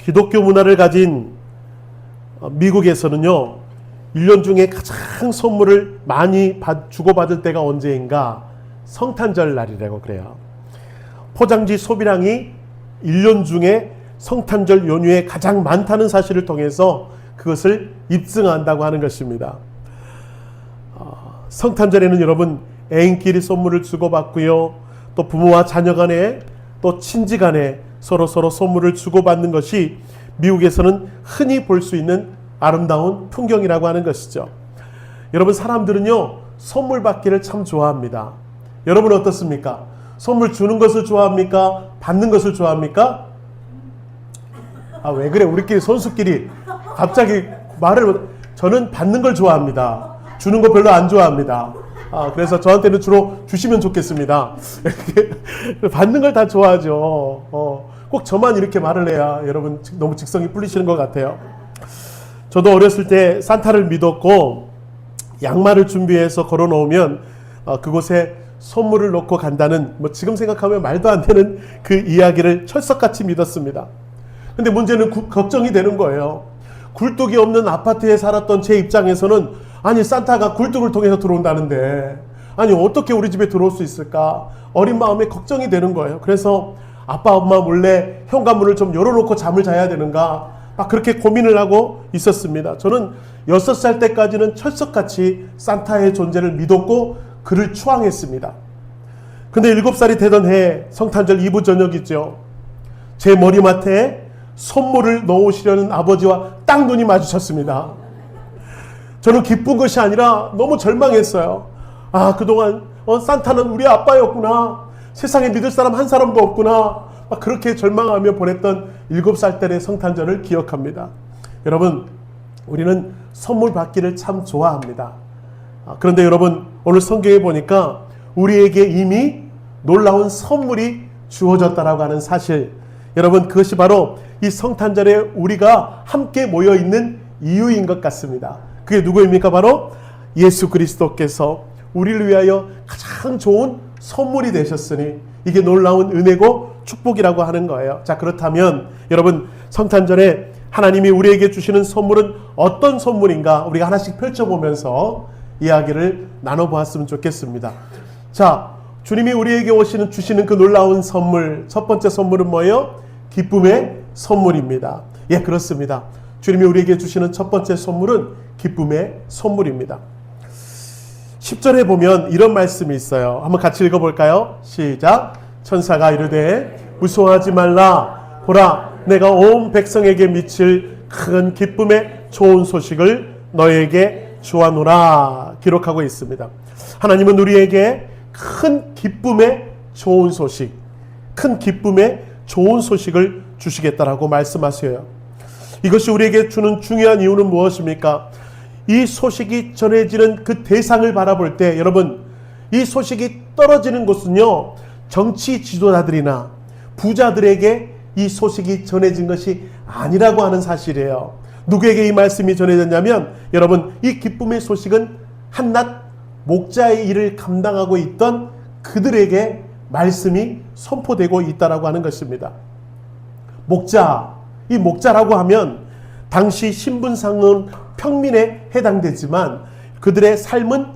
기독교 문화를 가진 미국에서는요, 1년 중에 가장 선물을 많이 주고받을 때가 언제인가? 성탄절 날이라고 그래요. 포장지 소비량이 1년 중에 성탄절 연휴에 가장 많다는 사실을 통해서 그것을 입증한다고 하는 것입니다. 성탄절에는 여러분 애인끼리 선물을 주고받고요, 또 부모와 자녀 간에, 또 친지 간에 서로 선물을 주고받는 것이 미국에서는 흔히 볼 수 있는 아름다운 풍경이라고 하는 것이죠. 여러분, 사람들은요 선물 받기를 참 좋아합니다. 여러분 어떻습니까? 선물 주는 것을 좋아합니까? 받는 것을 좋아합니까? 왜 그래? 우리끼리 선수끼리 갑자기 말을 저는 받는 걸 좋아합니다. 주는 거 별로 안 좋아합니다. 그래서 저한테는 주로 주시면 좋겠습니다. 받는 걸 다 좋아하죠. 꼭 저만 이렇게 말을 해야 여러분 너무 직성이 풀리시는 것 같아요. 저도 어렸을 때 산타를 믿었고 양말을 준비해서 걸어 놓으면 그곳에 선물을 놓고 간다는, 지금 생각하면 말도 안 되는 그 이야기를 철석같이 믿었습니다. 근데 문제는 걱정이 되는 거예요. 굴뚝이 없는 아파트에 살았던 제 입장에서는 아니 산타가 굴뚝을 통해서 들어온다는데 아니 어떻게 우리 집에 들어올 수 있을까? 어린 마음에 걱정이 되는 거예요. 그래서 아빠 엄마 몰래 현관문을 좀 열어놓고 잠을 자야 되는가 막 그렇게 고민을 하고 있었습니다. 저는 6살 때까지는 철석같이 산타의 존재를 믿었고 그를 추앙했습니다. 근데 7살이 되던 해 성탄절 이브 저녁이죠. 제 머리맡에 선물을 넣으시려는 아버지와 딱 눈이 마주쳤습니다. 저는 기쁜 것이 아니라 너무 절망했어요. 그동안 산타는 우리 아빠였구나. 세상에 믿을 사람 한 사람도 없구나. 막 그렇게 절망하며 보냈던 7살 때의 성탄절을 기억합니다. 여러분, 우리는 선물 받기를 참 좋아합니다. 그런데 여러분, 오늘 성경에 보니까 우리에게 이미 놀라운 선물이 주어졌다라고 하는 사실, 여러분 그것이 바로 이 성탄절에 우리가 함께 모여있는 이유인 것 같습니다. 그게 누구입니까? 바로 예수 그리스도께서 우리를 위하여 가장 좋은 선물이 되셨으니 이게 놀라운 은혜고 축복이라고 하는 거예요. 자, 그렇다면 여러분, 성탄절에 하나님이 우리에게 주시는 선물은 어떤 선물인가 우리가 하나씩 펼쳐보면서 이야기를 나눠보았으면 좋겠습니다. 자, 주님이 우리에게 주시는 그 놀라운 선물, 첫 번째 선물은 뭐예요? 기쁨의 선물입니다. 예, 그렇습니다. 주님이 우리에게 주시는 첫 번째 선물은 기쁨의 선물입니다. 10절에 보면 이런 말씀이 있어요. 한번 같이 읽어볼까요? 시작. 천사가 이르되 무서워하지 말라. 보라, 내가 온 백성에게 미칠 큰 기쁨의 좋은 소식을 너에게 주하노라. 기록하고 있습니다. 하나님은 우리에게 큰 기쁨의 좋은 소식, 큰 기쁨의 좋은 소식을 주시겠다라고 말씀하세요. 이것이 우리에게 주는 중요한 이유는 무엇입니까? 이 소식이 전해지는 그 대상을 바라볼 때 여러분, 이 소식이 떨어지는 곳은요, 정치 지도자들이나 부자들에게 이 소식이 전해진 것이 아니라고 하는 사실이에요. 누구에게 이 말씀이 전해졌냐면 여러분, 이 기쁨의 소식은 한낱 목자의 일을 감당하고 있던 그들에게 말씀이 선포되고 있다라고 하는 것입니다. 목자, 이 목자라고 하면 당시 신분상은 평민에 해당되지만 그들의 삶은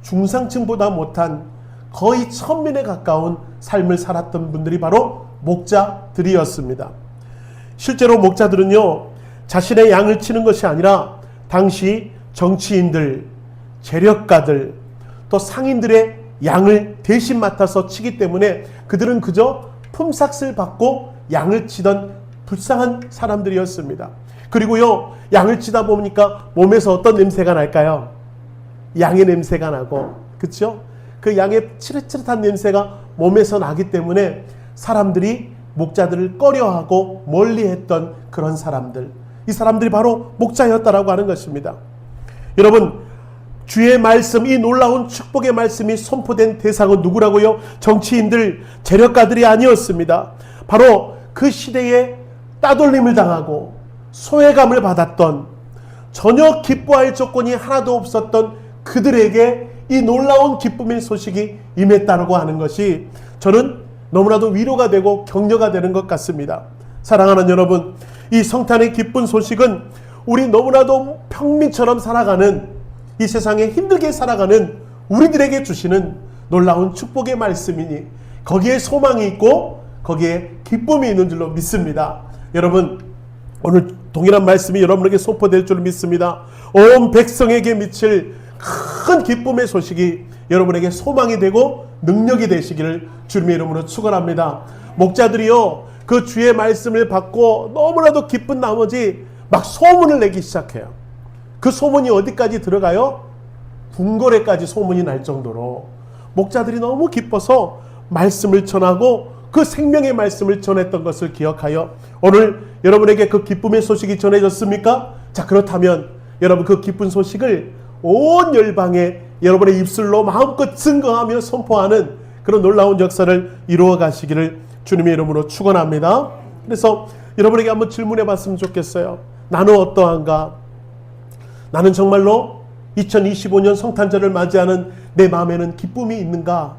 중상층보다 못한 거의 천민에 가까운 삶을 살았던 분들이 바로 목자들이었습니다. 실제로 목자들은요, 자신의 양을 치는 것이 아니라 당시 정치인들, 재력가들, 또 상인들의 양을 대신 맡아서 치기 때문에 그들은 그저 품삯을 받고 양을 치던 불쌍한 사람들이었습니다. 그리고요, 양을 치다 보니까 몸에서 어떤 냄새가 날까요? 양의 냄새가 나고, 그렇죠? 그 양의 찌릿찌릿한 냄새가 몸에서 나기 때문에 사람들이 목자들을 꺼려하고 멀리했던 그런 사람들, 이 사람들이 바로 목자였다라고 하는 것입니다. 여러분, 주의 말씀, 이 놀라운 축복의 말씀이 선포된 대상은 누구라고요? 정치인들, 재력가들이 아니었습니다. 바로 그 시대에 따돌림을 당하고 소외감을 받았던, 전혀 기뻐할 조건이 하나도 없었던 그들에게 이 놀라운 기쁨의 소식이 임했다고 하는 것이 저는 너무나도 위로가 되고 격려가 되는 것 같습니다. 사랑하는 여러분, 이 성탄의 기쁜 소식은 우리 너무나도 평민처럼 살아가는, 이 세상에 힘들게 살아가는 우리들에게 주시는 놀라운 축복의 말씀이니 거기에 소망이 있고 거기에 기쁨이 있는 줄로 믿습니다. 여러분, 오늘 동일한 말씀이 여러분에게 선포될 줄 믿습니다. 온 백성에게 미칠 큰 기쁨의 소식이 여러분에게 소망이 되고 능력이 되시기를 주님의 이름으로 축원합니다. 목자들이요, 그 주의 말씀을 받고 너무나도 기쁜 나머지 막 소문을 내기 시작해요. 그 소문이 어디까지 들어가요? 궁궐에까지 소문이 날 정도로 목자들이 너무 기뻐서 말씀을 전하고 그 생명의 말씀을 전했던 것을 기억하여 오늘 여러분에게 그 기쁨의 소식이 전해졌습니까? 자, 그렇다면 여러분 그 기쁜 소식을 온 열방에 여러분의 입술로 마음껏 증거하며 선포하는 그런 놀라운 역사를 이루어 가시기를 주님의 이름으로 축원합니다. 그래서 여러분에게 한번 질문해 봤으면 좋겠어요. 나는 어떠한가? 나는 정말로 2025년 성탄절을 맞이하는 내 마음에는 기쁨이 있는가?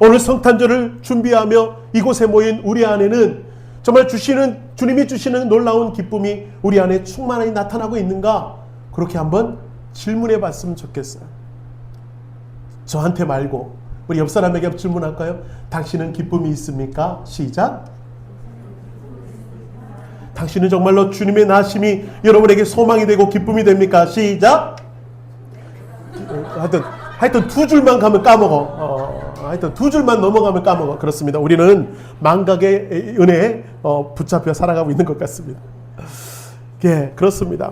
오늘 성탄절을 준비하며 이곳에 모인 우리 안에는 정말 주님이 주시는 놀라운 기쁨이 우리 안에 충만히 나타나고 있는가? 그렇게 한번 질문해 봤으면 좋겠어요. 저한테 말고 우리 옆 사람에게 질문할까요? 당신은 기쁨이 있습니까? 시작. 당신은 정말로 주님의 나심이 여러분에게 소망이 되고 기쁨이 됩니까? 시작. 하여튼 두 줄만 가면 까먹어. 하여튼 두 줄만 넘어가면 까먹어. 그렇습니다. 우리는 망각의 은혜에 붙잡혀 살아가고 있는 것 같습니다. 예, 그렇습니다.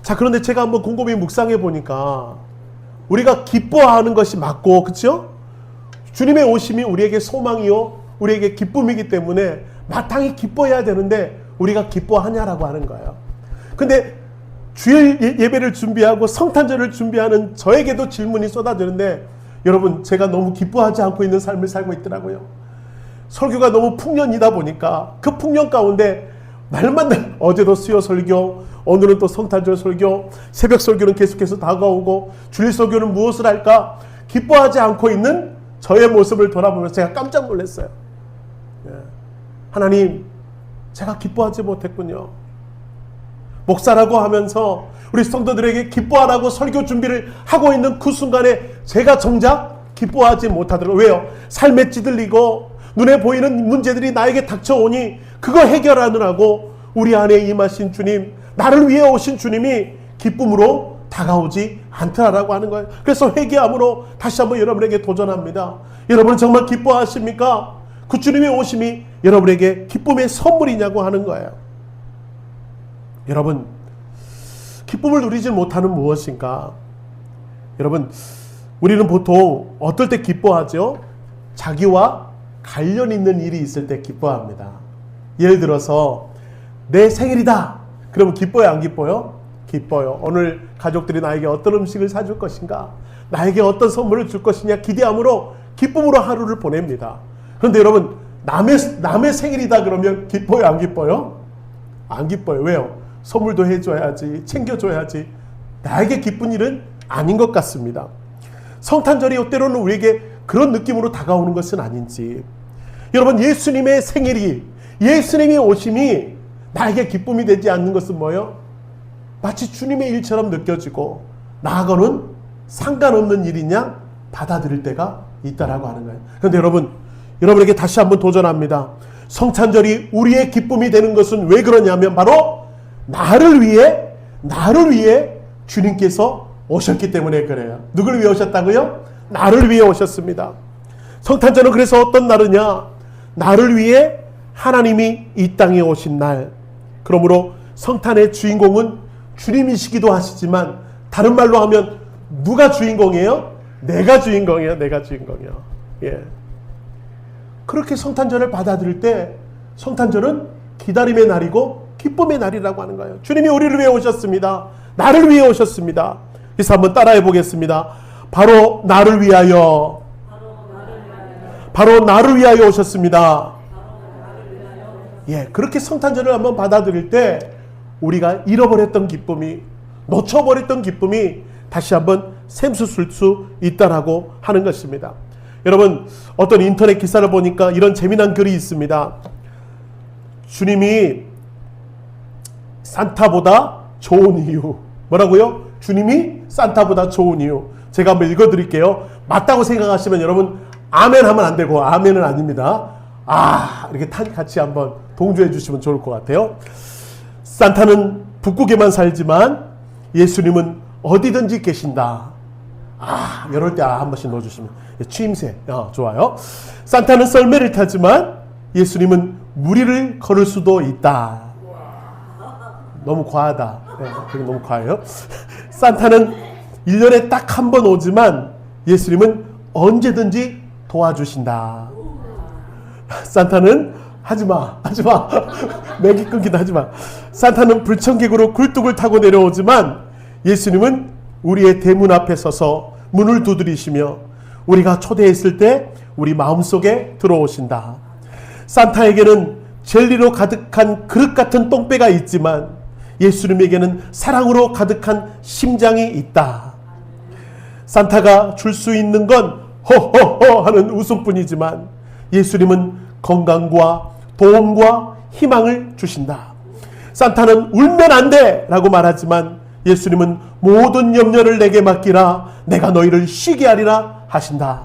자, 그런데 제가 한번 곰곰이 묵상해 보니까 우리가 기뻐하는 것이 맞고, 그렇죠? 주님의 오심이 우리에게 소망이요, 우리에게 기쁨이기 때문에 마땅히 기뻐해야 되는데 우리가 기뻐하냐라고 하는 거예요. 근데 주일 예배를 준비하고 성탄절을 준비하는 저에게도 질문이 쏟아지는데, 여러분, 제가 너무 기뻐하지 않고 있는 삶을 살고 있더라고요. 설교가 너무 풍년이다 보니까 그 풍년 가운데 날마다 어제도 수요 설교, 오늘은 또 성탄절 설교, 새벽 설교는 계속해서 다가오고 주일 설교는 무엇을 할까? 기뻐하지 않고 있는 저의 모습을 돌아보면서 제가 깜짝 놀랐어요. 하나님, 제가 기뻐하지 못했군요. 목사라고 하면서 우리 성도들에게 기뻐하라고 설교 준비를 하고 있는 그 순간에 제가 정작 기뻐하지 못하더라고요. 왜요? 삶에 찌들리고 눈에 보이는 문제들이 나에게 닥쳐오니 그거 해결하느라고 우리 안에 임하신 주님, 나를 위해 오신 주님이 기쁨으로 다가오지 않더라라고 하는 거예요. 그래서 회개함으로 다시 한번 여러분에게 도전합니다. 여러분 정말 기뻐하십니까? 그 주님의 오심이 여러분에게 기쁨의 선물이냐고 하는 거예요. 여러분, 기쁨을 누리지 못하는 무엇인가? 여러분, 우리는 보통 어떨 때 기뻐하죠? 자기와 관련 있는 일이 있을 때 기뻐합니다. 예를 들어서 내 생일이다. 그러면 기뻐요, 안 기뻐요? 기뻐요. 오늘 가족들이 나에게 어떤 음식을 사줄 것인가? 나에게 어떤 선물을 줄 것이냐 기대함으로 기쁨으로 하루를 보냅니다. 그런데 여러분, 남의 생일이다 그러면 기뻐요, 안 기뻐요? 안 기뻐요. 왜요? 선물도 해줘야지, 챙겨줘야지. 나에게 기쁜 일은 아닌 것 같습니다. 성탄절이 때로는 우리에게 그런 느낌으로 다가오는 것은 아닌지. 여러분, 예수님의 생일이, 예수님의 오심이 나에게 기쁨이 되지 않는 것은 뭐예요? 마치 주님의 일처럼 느껴지고 나하고는 상관없는 일이냐 받아들일 때가 있다라고 하는 거예요. 그런데 여러분에게 다시 한번 도전합니다. 성탄절이 우리의 기쁨이 되는 것은 왜 그러냐면 바로 나를 위해 주님께서 오셨기 때문에 그래요. 누굴 위해 오셨다고요? 나를 위해 오셨습니다. 성탄절은 그래서 어떤 날이냐? 나를 위해 하나님이 이 땅에 오신 날. 그러므로 성탄의 주인공은 주님이시기도 하시지만 다른 말로 하면 누가 주인공이에요? 내가 주인공이에요. 내가 주인공이에요. 예. 그렇게 성탄절을 받아들일 때 성탄절은 기다림의 날이고 기쁨의 날이라고 하는 거예요. 주님이 우리를 위해 오셨습니다. 나를 위해 오셨습니다. 그래서 한번 따라해 보겠습니다. 바로 나를 위하여 오셨습니다. 예, 그렇게 성탄절을 한번 받아들일 때 우리가 잃어버렸던 기쁨이, 놓쳐버렸던 기쁨이 다시 한번 샘솟을 수 있다라고 하는 것입니다. 여러분, 어떤 인터넷 기사를 보니까 이런 재미난 글이 있습니다. 주님이 산타보다 좋은 이유. 뭐라고요? 주님이 산타보다 좋은 이유. 제가 한번 읽어드릴게요. 맞다고 생각하시면 여러분 아멘 하면 안 되고, 아멘은 아닙니다. 이렇게 같이 한번 동조해 주시면 좋을 것 같아요. 산타는 북극에만 살지만 예수님은 어디든지 계신다. 이럴 때 한 번씩 넣어주시면. 취임새. 좋아요. 산타는 썰매를 타지만 예수님은 무리를 걸을 수도 있다. 너무 과하다. 그게 너무 과해요. 산타는 1년에 딱 한 번 오지만 예수님은 언제든지 도와주신다. 산타는 하지마. 맥이 끊기다 하지마. 산타는 불청객으로 굴뚝을 타고 내려오지만 예수님은 우리의 대문 앞에 서서 문을 두드리시며 우리가 초대했을 때 우리 마음속에 들어오신다. 산타에게는 젤리로 가득한 그릇 같은 똥배가 있지만 예수님에게는 사랑으로 가득한 심장이 있다. 산타가 줄 수 있는 건 허허허 하는 웃음뿐이지만 예수님은 건강과 도움과 희망을 주신다. 산타는 울면 안 돼 라고 말하지만 예수님은 모든 염려를 내게 맡기라, 내가 너희를 쉬게 하리라 하신다.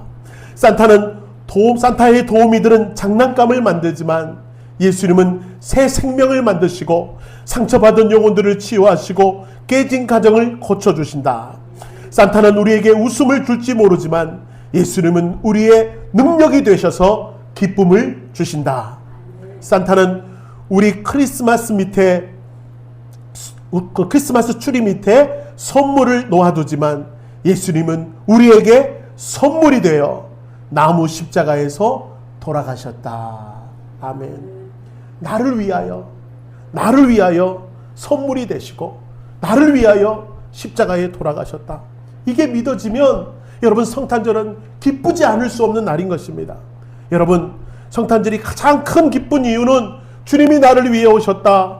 산타의 도우미들은 장난감을 만들지만 예수님은 새 생명을 만드시고 상처받은 영혼들을 치유하시고 깨진 가정을 고쳐주신다. 산타는 우리에게 웃음을 줄지 모르지만 예수님은 우리의 능력이 되셔서 기쁨을 주신다. 산타는 우리 크리스마스 트리 밑에 선물을 놓아두지만 예수님은 우리에게 선물이 되어 나무 십자가에서 돌아가셨다. 아멘. 나를 위하여 선물이 되시고 나를 위하여 십자가에 돌아가셨다. 이게 믿어지면 여러분 성탄절은 기쁘지 않을 수 없는 날인 것입니다. 여러분 성탄절이 가장 큰 기쁜 이유는 주님이 나를 위해 오셨다.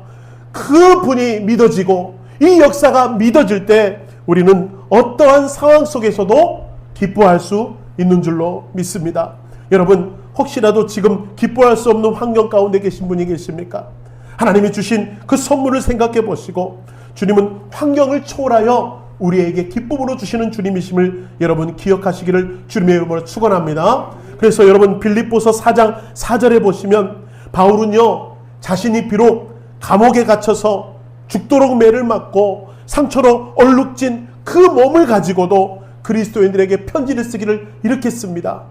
그 분이 믿어지고 이 역사가 믿어질 때 우리는 어떠한 상황 속에서도 기뻐할 수 있는 줄로 믿습니다. 여러분 혹시라도 지금 기뻐할 수 없는 환경 가운데 계신 분이 계십니까? 하나님이 주신 그 선물을 생각해 보시고 주님은 환경을 초월하여 우리에게 기쁨으로 주시는 주님이심을 여러분 기억하시기를 주님의 이름으로 축원합니다. 그래서 여러분 빌립보서 4장 4절에 보시면 바울은요 자신이 비록 감옥에 갇혀서 죽도록 매를 맞고 상처로 얼룩진 그 몸을 가지고도 그리스도인들에게 편지를 쓰기를 이렇게 씁니다.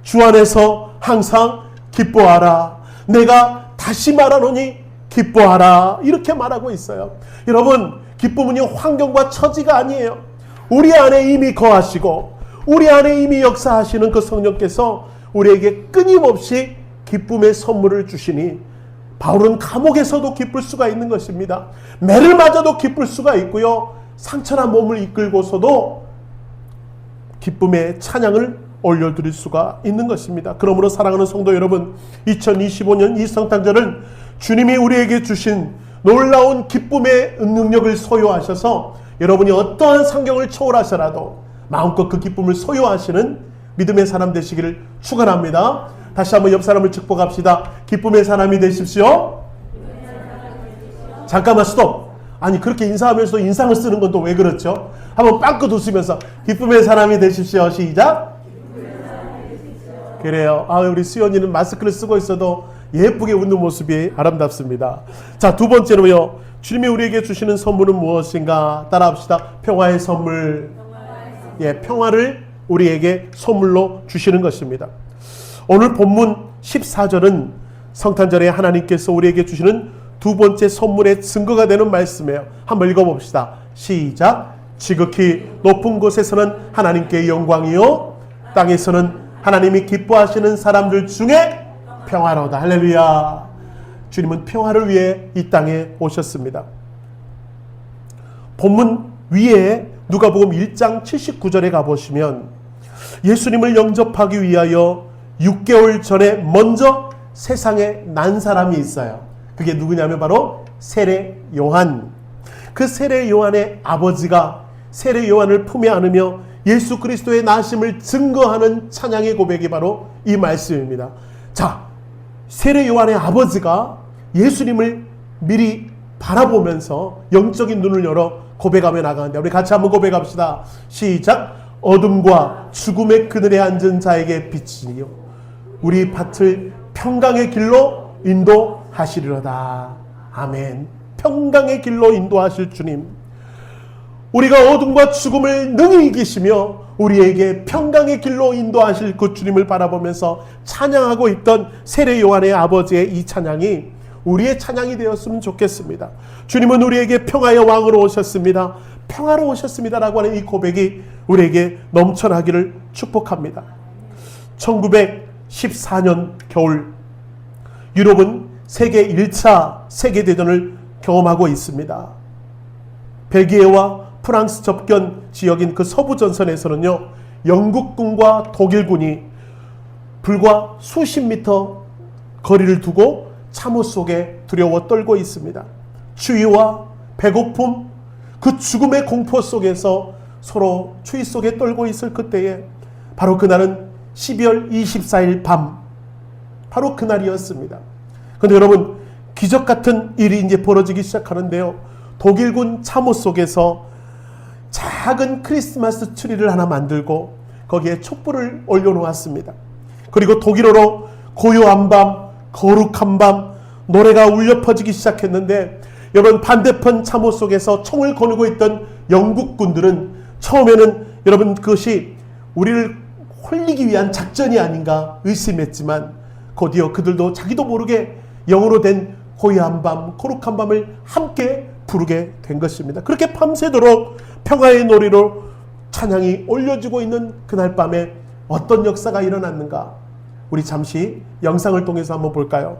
주 안에서 항상 기뻐하라. 내가 다시 말하노니 기뻐하라. 이렇게 말하고 있어요. 여러분 기쁨은요 환경과 처지가 아니에요. 우리 안에 이미 거하시고 우리 안에 이미 역사하시는 그 성령께서 우리에게 끊임없이 기쁨의 선물을 주시니 바울은 감옥에서도 기쁠 수가 있는 것입니다. 매를 맞아도 기쁠 수가 있고요. 상처난 몸을 이끌고서도 기쁨의 찬양을 올려드릴 수가 있는 것입니다. 그러므로 사랑하는 성도 여러분, 2025년 이 성탄절은 주님이 우리에게 주신 놀라운 기쁨의 능력을 소유하셔서 여러분이 어떠한 상경을 초월하셔라도 마음껏 그 기쁨을 소유하시는 믿음의 사람 되시기를 축원합니다. 다시 한번 옆 사람을 축복합시다. 기쁨의 사람이 되십시오. 잠깐만 스톱. 아니 그렇게 인사하면서 인상을 쓰는 건 또 왜 그렇죠? 한번 빵긋 웃으면서 기쁨의 사람이 되십시오. 시작. 그래요. 우리 수연이는 마스크를 쓰고 있어도 예쁘게 웃는 모습이 아름답습니다. 자, 두 번째로요. 주님이 우리에게 주시는 선물은 무엇인가? 따라합시다. 평화의 선물. 평화를 우리에게 선물로 주시는 것입니다. 오늘 본문 14절은 성탄절에 하나님께서 우리에게 주시는 두 번째 선물의 증거가 되는 말씀이에요. 한번 읽어봅시다. 시작. 지극히 높은 곳에서는 하나님께 영광이요 땅에서는 하나님이 기뻐하시는 사람들 중에 평화로다. 할렐루야. 주님은 평화를 위해 이 땅에 오셨습니다. 본문 위에 누가복음 1장 79절에 가보시면 예수님을 영접하기 위하여 6개월 전에 먼저 세상에 난 사람이 있어요. 그게 누구냐면 바로 세례 요한. 그 세례 요한의 아버지가 세례 요한을 품에 안으며 예수 그리스도의 나심을 증거하는 찬양의 고백이 바로 이 말씀입니다. 자, 세례 요한의 아버지가 예수님을 미리 바라보면서 영적인 눈을 열어 고백하며 나가는데, 우리 같이 한번 고백합시다. 시작. 어둠과 죽음의 그늘에 앉은 자에게 빛이요 우리 밭을 평강의 길로 인도하시리로다. 아멘. 평강의 길로 인도하실 주님, 우리가 어둠과 죽음을 능히 이기시며 우리에게 평강의 길로 인도하실 그 주님을 바라보면서 찬양하고 있던 세례 요한의 아버지의 이 찬양이 우리의 찬양이 되었으면 좋겠습니다. 주님은 우리에게 평화의 왕으로 오셨습니다. 평화로 오셨습니다 라고 하는 이 고백이 우리에게 넘쳐나기를 축복합니다. 1914년 겨울, 유럽은 세계 1차 세계대전을 경험하고 있습니다. 벨기에와 프랑스 접견 지역인 그 서부 전선에서는요, 영국군과 독일군이 불과 수십 미터 거리를 두고 참호 속에 두려워 떨고 있습니다. 추위와 배고픔, 그 죽음의 공포 속에서 서로 추위 속에 떨고 있을 그때에 바로 그날은 12월 24일 밤, 바로 그날이었습니다. 그런데 여러분, 기적 같은 일이 이제 벌어지기 시작하는데요. 독일군 참호 속에서 작은 크리스마스 트리를 하나 만들고 거기에 촛불을 올려놓았습니다. 그리고 독일어로 고요한 밤, 거룩한 밤 노래가 울려 퍼지기 시작했는데, 여러분, 반대편 참호 속에서 총을 거누고 있던 영국군들은 처음에는 여러분 그것이 우리를 홀리기 위한 작전이 아닌가 의심했지만, 곧이어 그들도 자기도 모르게 영어로 된 고요한 밤, 거룩한 밤을 함께 부르게 된 것입니다. 그렇게 밤새도록 평화의 노래로 찬양이 올려지고 있는 그날 밤에 어떤 역사가 일어났는가, 우리 잠시 영상을 통해서 한번 볼까요?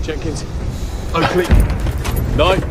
Jenkins, Oakley, Knight.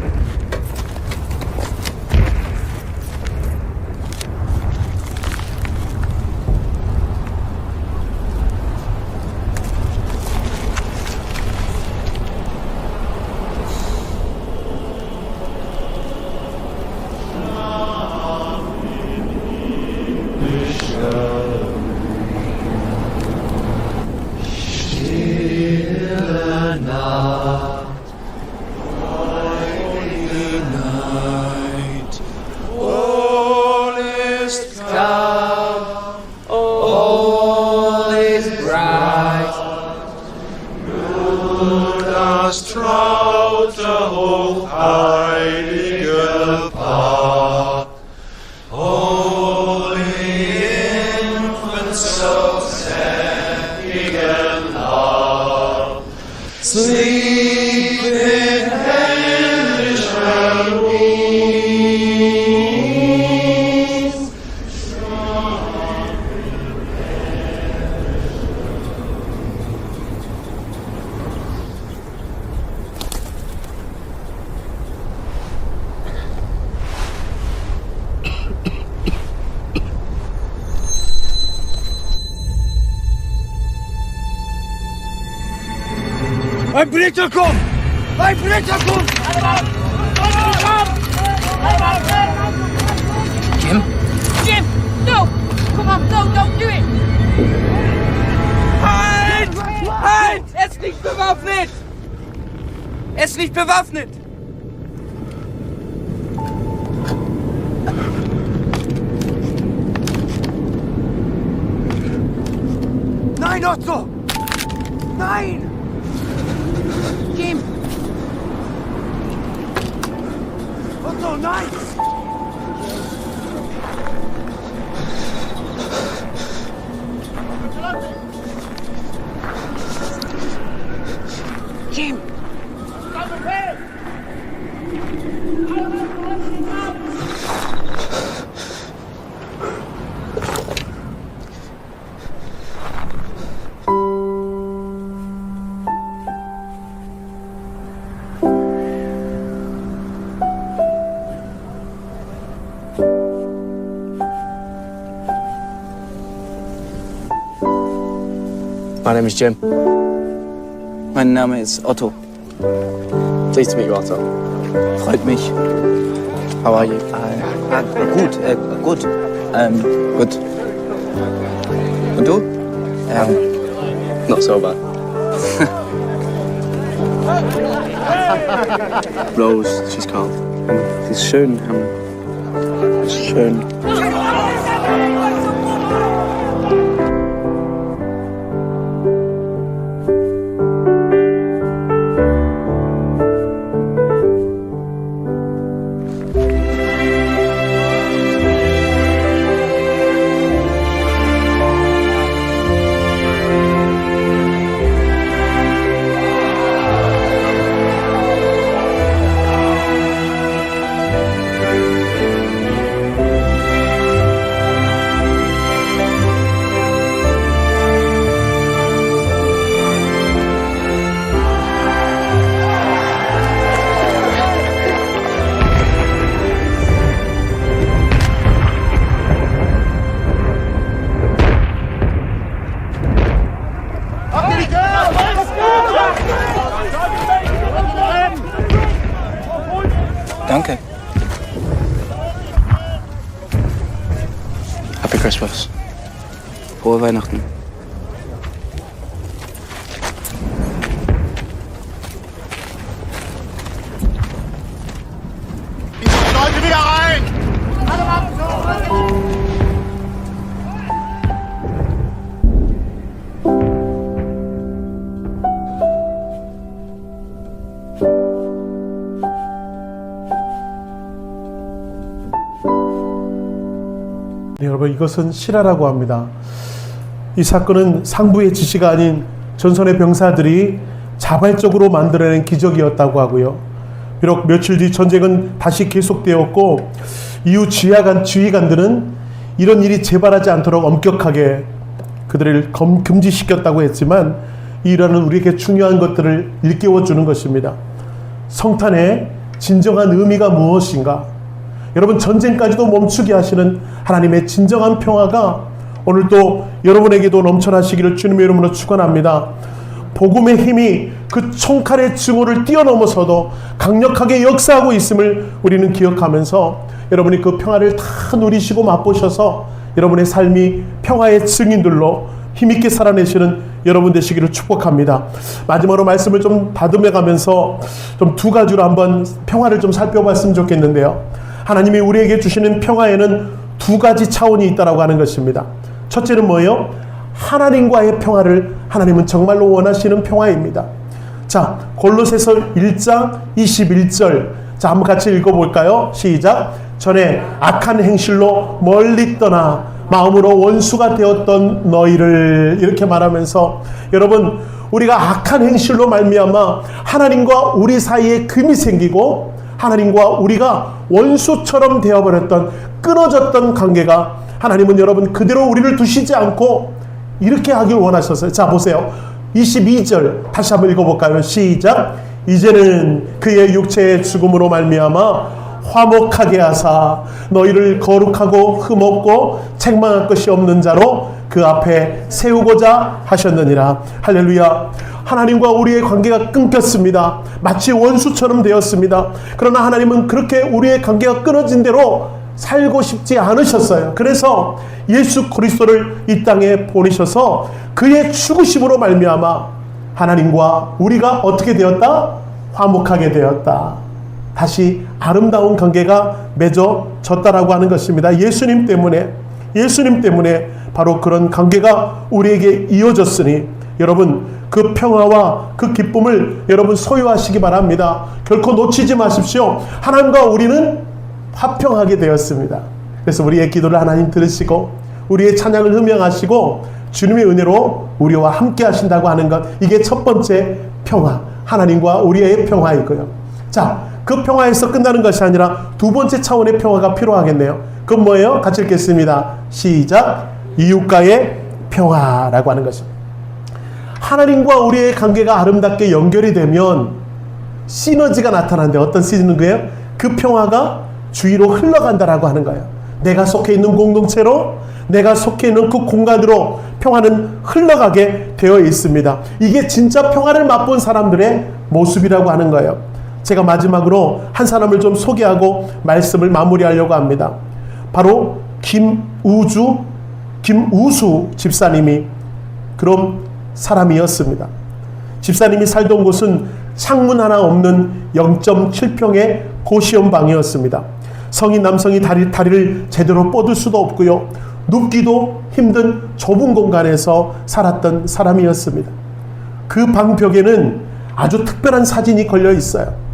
Ein Blitzer kommt! Ein Blitzer kommt! Jim? Jim! No! Come on, no, don't do it! Halt! Halt! Er ist nicht bewaffnet! Er ist nicht bewaffnet! Nein, Otto! Nein! Jim! Otto, nein! Jim! My name is Jim. Mein Name ist Otto. Pleased to meet you, Otto. Freut mich. How are you? Gut, gut. Gut. Und du? Not so bad. Rose, she's called. Sie ist schön. Schön. Danke. Happy Christmas. Frohe Weihnachten. Leute wieder rein! 네, 여러분, 이것은 실화라고 합니다. 이 사건은 상부의 지시가 아닌 전선의 병사들이 자발적으로 만들어낸 기적이었다고 하고요. 비록 며칠 뒤 전쟁은 다시 계속되었고 이후 지휘관들은 이런 일이 재발하지 않도록 엄격하게 그들을 금지시켰다고 했지만 이 일화는 우리에게 중요한 것들을 일깨워주는 것입니다. 성탄의 진정한 의미가 무엇인가? 여러분, 전쟁까지도 멈추게 하시는 하나님의 진정한 평화가 오늘도 여러분에게도 넘쳐나시기를 주님의 이름으로 축원합니다. 복음의 힘이 그 총칼의 증오를 뛰어넘어서도 강력하게 역사하고 있음을 우리는 기억하면서 여러분이 그 평화를 다 누리시고 맛보셔서 여러분의 삶이 평화의 증인들로 힘있게 살아내시는 여러분 되시기를 축복합니다. 마지막으로 말씀을 좀 다듬어 가면서 좀 두 가지로 한번 평화를 좀 살펴봤으면 좋겠는데요. 하나님이 우리에게 주시는 평화에는 두 가지 차원이 있다라고 하는 것입니다. 첫째는 뭐예요? 하나님과의 평화를 하나님은 정말로 원하시는 평화입니다. 자, 골로새서 1장 21절. 자, 한번 같이 읽어볼까요? 시작. 전에 악한 행실로 멀리 떠나 마음으로 원수가 되었던 너희를, 이렇게 말하면서 여러분, 우리가 악한 행실로 말미암아 하나님과 우리 사이에 금이 생기고 하나님과 우리가 원수처럼 되어버렸던, 끊어졌던 관계가 하나님은 여러분 그대로 우리를 두시지 않고 이렇게 하길 원하셨어요. 자, 보세요. 22절 다시 한번 읽어볼까요? 시작. 이제는 그의 육체의 죽음으로 말미암아 화목하게 하사 너희를 거룩하고 흠없고 책망할 것이 없는 자로 그 앞에 세우고자 하셨느니라. 할렐루야. 하나님과 우리의 관계가 끊겼습니다. 마치 원수처럼 되었습니다. 그러나 하나님은 그렇게 우리의 관계가 끊어진 대로 살고 싶지 않으셨어요. 그래서 예수 그리스도를 이 땅에 보내셔서 그의 죽으심으로 말미암아 하나님과 우리가 어떻게 되었다? 화목하게 되었다. 다시 아름다운 관계가 맺어졌다라고 하는 것입니다. 예수님 때문에 바로 그런 관계가 우리에게 이어졌으니 여러분, 그 평화와 그 기쁨을 여러분 소유하시기 바랍니다. 결코 놓치지 마십시오. 하나님과 우리는 화평하게 되었습니다. 그래서 우리의 기도를 하나님 들으시고 우리의 찬양을 음명하시고 주님의 은혜로 우리와 함께 하신다고 하는 것, 이게 첫 번째 평화, 하나님과 우리의 평화이고요. 자, 그 평화에서 끝나는 것이 아니라 두 번째 차원의 평화가 필요하겠네요. 그건 뭐예요? 같이 읽겠습니다. 시작. 이웃과의 평화라고 하는 것입니다. 하나님과 우리의 관계가 아름답게 연결이 되면 시너지가 나타나는데 어떤 시너지예요? 그 평화가 주위로 흘러간다라고 하는 거예요. 내가 속해 있는 공동체로, 내가 속해 있는 그 공간으로 평화는 흘러가게 되어 있습니다. 이게 진짜 평화를 맛본 사람들의 모습이라고 하는 거예요. 제가 마지막으로 한 사람을 좀 소개하고 말씀을 마무리하려고 합니다. 바로 김우수 집사님이 그런 사람이었습니다. 집사님이 살던 곳은 창문 하나 없는 0.7평의 고시원 방이었습니다. 성인 남성이 다리를 제대로 뻗을 수도 없고요. 눕기도 힘든 좁은 공간에서 살았던 사람이었습니다. 그 방벽에는 아주 특별한 사진이 걸려 있어요.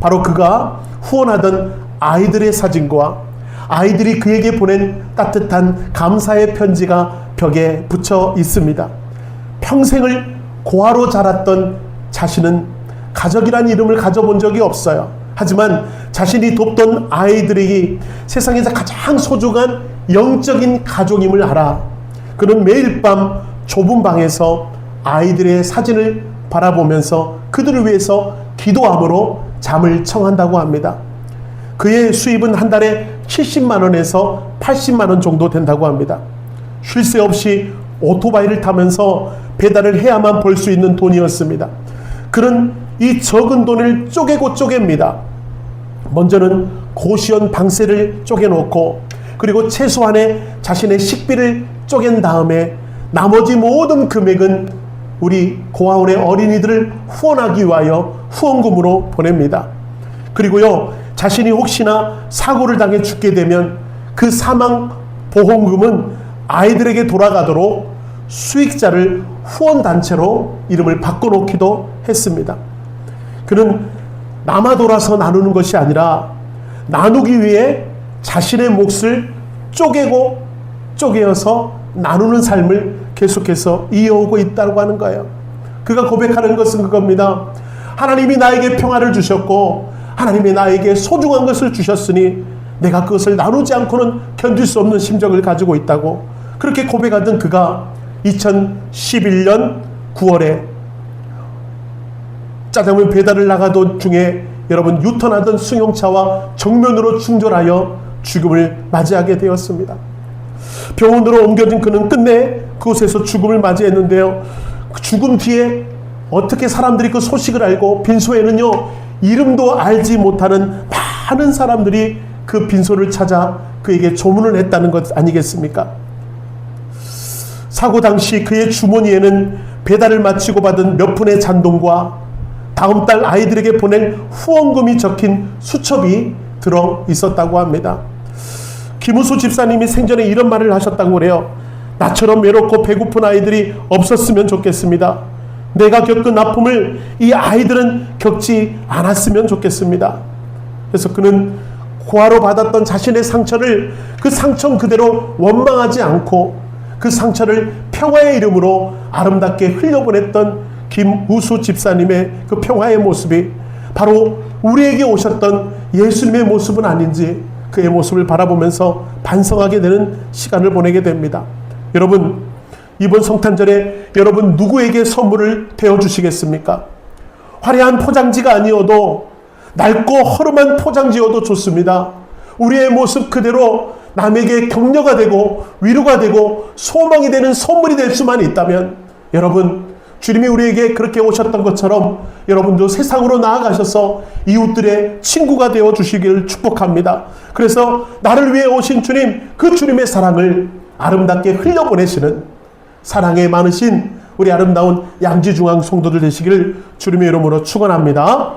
바로 그가 후원하던 아이들의 사진과 아이들이 그에게 보낸 따뜻한 감사의 편지가 벽에 붙여 있습니다. 평생을 고아로 자랐던 자신은 가족이란 이름을 가져본 적이 없어요. 하지만 자신이 돕던 아이들이 세상에서 가장 소중한 영적인 가족임을 알아 그는 매일 밤 좁은 방에서 아이들의 사진을 바라보면서 그들을 위해서 기도함으로 잠을 청한다고 합니다. 그의 수입은 한 달에 70만 원에서 80만 원 정도 된다고 합니다. 쉴 새 없이 오토바이를 타면서 배달을 해야만 벌 수 있는 돈이었습니다. 그는 이 적은 돈을 쪼개고 쪼갭니다. 먼저는 고시원 방세를 쪼개놓고 그리고 최소한의 자신의 식비를 쪼갠 다음에 나머지 모든 금액은 우리 고아원의 어린이들을 후원하기 위하여 후원금으로 보냅니다. 그리고요, 자신이 혹시나 사고를 당해 죽게 되면 그 사망 보험금은 아이들에게 돌아가도록 수익자를 후원단체로 이름을 바꿔놓기도 했습니다. 그는 남아 돌아서 나누는 것이 아니라 나누기 위해 자신의 몫을 쪼개고 쪼개어서 나누는 삶을 계속해서 이어오고 있다고 하는 거예요. 그가 고백하는 것은 그겁니다. 하나님이 나에게 평화를 주셨고 하나님이 나에게 소중한 것을 주셨으니 내가 그것을 나누지 않고는 견딜 수 없는 심정을 가지고 있다고 그렇게 고백하던 그가 2011년 9월에 짜장면 배달을 나가던 중에 여러분 유턴하던 승용차와 정면으로 충돌하여 죽음을 맞이하게 되었습니다. 병원으로 옮겨진 그는 끝내 그곳에서 죽음을 맞이했는데요. 그 죽음 뒤에 어떻게 사람들이 그 소식을 알고 빈소에는요 이름도 알지 못하는 많은 사람들이 그 빈소를 찾아 그에게 조문을 했다는 것 아니겠습니까? 사고 당시 그의 주머니에는 배달을 마치고 받은 몇 푼의 잔돈과 다음 달 아이들에게 보낼 후원금이 적힌 수첩이 들어 있었다고 합니다. 김우수 집사님이 생전에 이런 말을 하셨다고 그래요. 나처럼 외롭고 배고픈 아이들이 없었으면 좋겠습니다. 내가 겪은 아픔을 이 아이들은 겪지 않았으면 좋겠습니다. 그래서 그는 고아로 받았던 자신의 상처를 그 상처 그대로 원망하지 않고 그 상처를 평화의 이름으로 아름답게 흘려보냈던 김우수 집사님의 그 평화의 모습이 바로 우리에게 오셨던 예수님의 모습은 아닌지 그의 모습을 바라보면서 반성하게 되는 시간을 보내게 됩니다. 여러분, 이번 성탄절에 여러분 누구에게 선물을 베어주시겠습니까? 화려한 포장지가 아니어도 낡고 허름한 포장지여도 좋습니다. 우리의 모습 그대로 남에게 격려가 되고 위로가 되고 소망이 되는 선물이 될 수만 있다면 여러분 주님이 우리에게 그렇게 오셨던 것처럼 여러분도 세상으로 나아가셔서 이웃들의 친구가 되어 주시기를 축복합니다. 그래서 나를 위해 오신 주님, 그 주님의 사랑을 아름답게 흘려보내시는 사랑에 많으신 우리 아름다운 양지중앙 성도들 되시기를 주님의 이름으로 축원합니다.